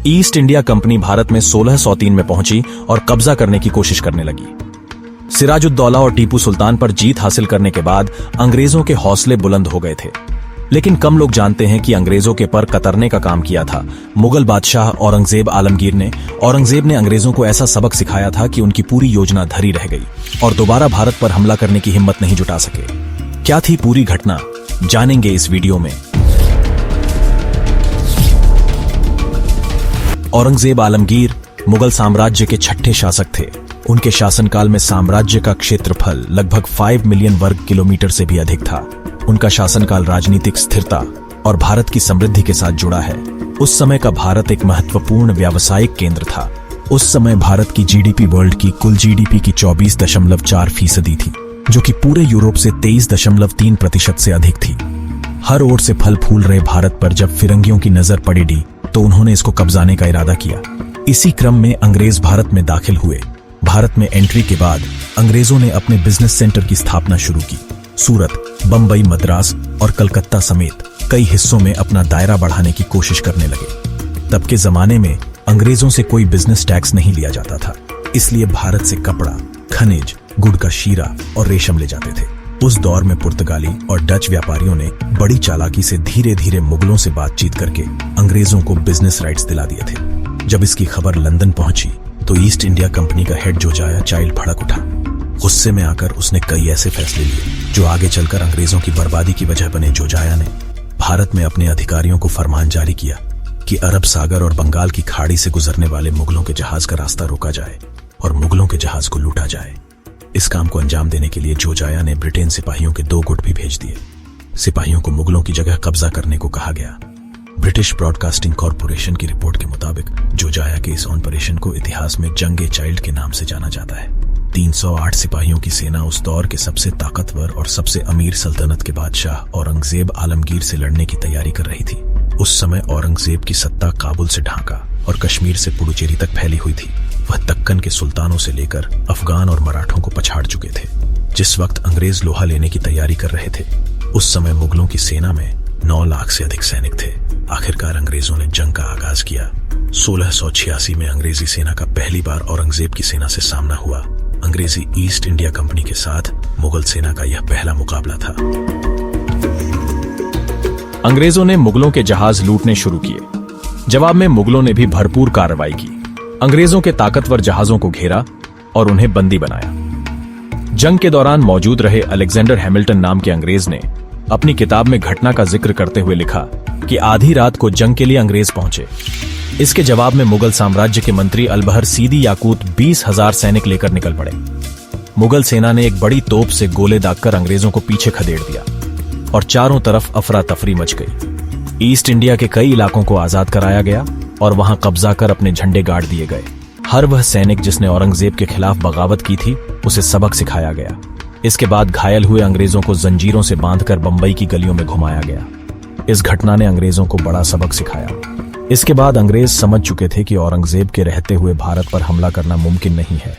East India company Bharat में 1603 में पहुंची और कब्जा करने की कोशिश करने लगी। सिराजुद्दौला और टीपू सुल्तान पर जीत हासिल करने के बाद अंग्रेजों के हौसले बुलंद हो गए थे, लेकिन कम लोग जानते हैं कि अंग्रेजों के पर कतरने का काम किया था मुगल बादशाह औरंगजेब आलमगीर ने। औरंगजेब ने अंग्रेजों को ऐसा सबक सिखाया था कि उनकी पूरी योजना धरी रह गई और दोबारा भारत पर हमला करने की हिम्मत नहीं जुटा सके। क्या थी पूरी घटना, जानेंगे इस वीडियो में। औरंगजेब आलमगीर मुगल साम्राज्य के छठे शासक थे। उनके शासनकाल में साम्राज्य का क्षेत्रफल लगभग 5 मिलियन वर्ग किलोमीटर से भी अधिक था। उनका शासनकाल राजनीतिक स्थिरता और भारत की समृद्धि के साथ जुड़ा है। उस समय का भारत एक महत्वपूर्ण व्यावसायिक केंद्र था। उस समय भारत की जीडीपी वर्ल्ड की कुल जीडीपी की 24.4% थी, जो कि पूरे यूरोप से 23.3% से अधिक थी। हर ओर से फल फूल रहे भारत पर जब फिरंगियों की नजर पड़ी तो उन्होंने इसको कब्जाने का इरादा किया। इसी क्रम में अंग्रेज भारत में दाखिल हुए। भारत में एंट्री के बाद अंग्रेजों ने अपने बिजनेस सेंटर की स्थापना शुरू की। सूरत, बंबई, मद्रास और कलकत्ता समेत कई हिस्सों में अपना दायरा बढ़ाने की कोशिश करने लगे। तब के जमाने में अंग्रेजों से कोई बिजनेस टैक्स नहीं लिया जाता था, इसलिए भारत से कपड़ा, खनिज, गुड़ का शीरा और रेशम ले जाते थे। उस दौर में पुर्तगाली और डच व्यापारियों ने बड़ी चालाकी से धीरे धीरे मुगलों से बातचीत करके अंग्रेजों को बिजनेस राइट्स दिला दिए थे। जब इसकी खबर लंदन पहुंची तो ईस्ट इंडिया कंपनी का हेड जोजाया चाइल्ड भड़क उठा। गुस्से में आकर उसने कई ऐसे फैसले लिए जो आगे चलकर अंग्रेजों की बर्बादी की वजह बने। जोजाया ने भारत में अपने अधिकारियों को फरमान जारी किया कि अरब सागर और बंगाल की खाड़ी से गुजरने वाले मुगलों के जहाज का रास्ता रोका जाए और मुगलों के जहाज को लूटा जाए। इस काम को अंजाम देने के लिए जोजाया ने ब्रिटेन सिपाहियों के 2 गुट भी भेज दिए। सिपाहियों को मुगलों की जगह कब्जा करने को कहा गया। ब्रिटिश ब्रॉडकास्टिंग कॉरपोरेशन की रिपोर्ट के मुताबिक जोजाया के इस ऑपरेशन को इतिहास में जंगे चाइल्ड के नाम से जाना जाता है। 308 सिपाहियों की सेना उस दौर के सबसे ताकतवर और सबसे अमीर सल्तनत के बादशाह औरंगजेब आलमगीर से लड़ने की तैयारी कर रही थी। उस समय औरंगजेब की सत्ता काबुल से ढाका और कश्मीर से पुडुचेरी तक फैली हुई थी। वह दक्कन के सुल्तानों से लेकर अफगान और मराठों को पछाड़ चुके थे। जिस वक्त अंग्रेज लोहा लेने की तैयारी कर रहे थे, उस समय मुगलों की सेना में 9 लाख से अधिक सैनिक थे। आखिरकार अंग्रेजों ने जंग का आगाज किया। 1686 में अंग्रेजी सेना का पहली बार औरंगजेब की सेना से सामना हुआ। अंग्रेजी ईस्ट इंडिया कंपनी के साथ मुगल सेना का यह पहला मुकाबला था। अंग्रेजों ने मुगलों के जहाज लूटने शुरू किए। जवाब में मुगलों ने भी भरपूर कार्रवाई की। अंग्रेजों के ताकतवर जहाजों को घेरा और उन्हें बंदी बनाया। जंग के दौरान मौजूद रहे अलेक्जेंडर हैमिल्टन नाम के अंग्रेज ने अपनी किताब में घटना का जिक्र करते हुए लिखा कि आधी रात को जंग के लिए अंग्रेज पहुंचे। इसके जवाब में मुगल साम्राज्य के मंत्री अलबहर सीदी याकूत 20,000 सैनिक लेकर निकल पड़े। मुगल सेना ने एक बड़ी तोप से गोले दागकर अंग्रेजों को पीछे खदेड़ दिया और चारों तरफ अफरा तफरी मच गई। ईस्ट इंडिया के कई इलाकों को आजाद कराया गया और वहां कब्जा कर अपने झंडे गाड़ दिए गए। हर वह सैनिक जिसने औरंगजेब के खिलाफ बगावत की थी, उसे सबक सिखाया गया। इसके बाद घायल हुए अंग्रेजों को जंजीरों से बांधकर बंबई की गलियों में घुमाया गया। इस घटना ने अंग्रेजों को बड़ा सबक सिखाया। इसके बाद अंग्रेज समझ चुके थे कि औरंगजेब के रहते हुए भारत पर हमला करना मुमकिन नहीं है।